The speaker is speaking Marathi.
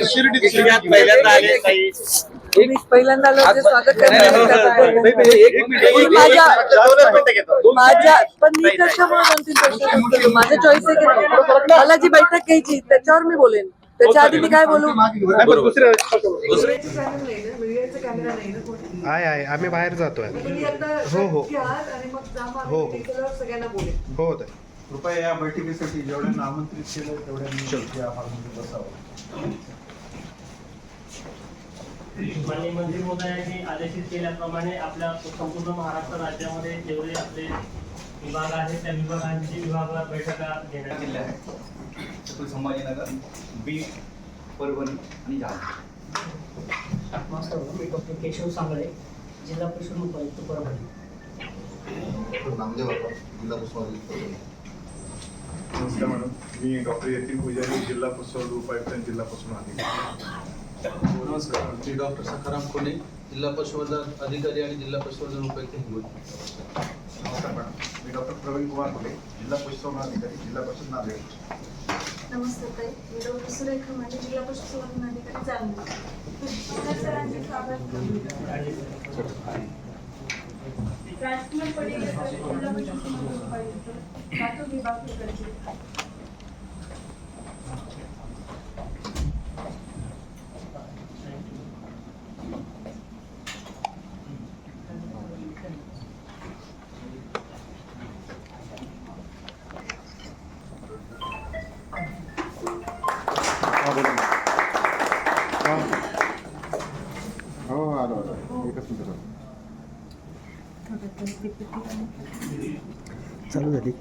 शिर्डीत पहिल्यांदा आले ताई. मी पहिल्यांदा आलो ते स्वागत माझ्या पण मी कशामुळे 2-3 प्रश्न माझा चॉईस आहे की नाही. मला जी बैठक घ्यायची त्याच्यावर मी बोलेन, त्याच्या आधी मी काय बोलू. कॅमेरा नाही ना. आहे आम्ही बाहेर जातोय. हो हो हो सगळ्यांना बोलेन. हो. कृपया या बैठकीसाठी जेवढ्यांना आमंत्रित केलं तेवढ्यांनी या हॉलमध्ये बसावं. माननीय मंत्री महोदयांनी आदेशित केल्याप्रमाणे आपल्या संपूर्ण महाराष्ट्र राज्यामध्ये जेवढे आपले विभाग आहेत त्या विभागांची विभागात बैठका घेण्यात आल्या आहेत. छत्रपती संभाजीनगर, बीड, परभणी आणि जालना. मी डॉक्टर केशव सांगळे, जिल्हा परिषद उपायुक्त परभणी. नामदेव जिल्हा परिषद. नमस्कार मॅडम, मी डॉक्टर यतीन पुजारी, जिल्हा परिषद उपायुक्त आणि जिल्हा परिषद अधिकारी. नमस्कार, मी डॉक्टर सखाराम कोणे, जिल्हा पशुवैद्यक अधिकारी आणि जिल्हा पशुवैद्यक उपायुक्त हिंगोली. नमस्कार मॅडम, मी डॉक्टर प्रवीण कुमार कोले, जिल्हा पशुसंवर्धन अधिकारी, जिल्हा परिषद नांदेड. नमस्ते ताई, मी डॉक्टर सुरेखा माझे, जिल्हा पशुसंवर्धन अधिकारी जालना. सरांचे स्वागत. राजकुमार पडेल सर, जिल्हा पशुसंवर्धन उपायुक्त, लातूर विभाग तिकडचे. हो आलो एकच मिनिट. चालू झाली.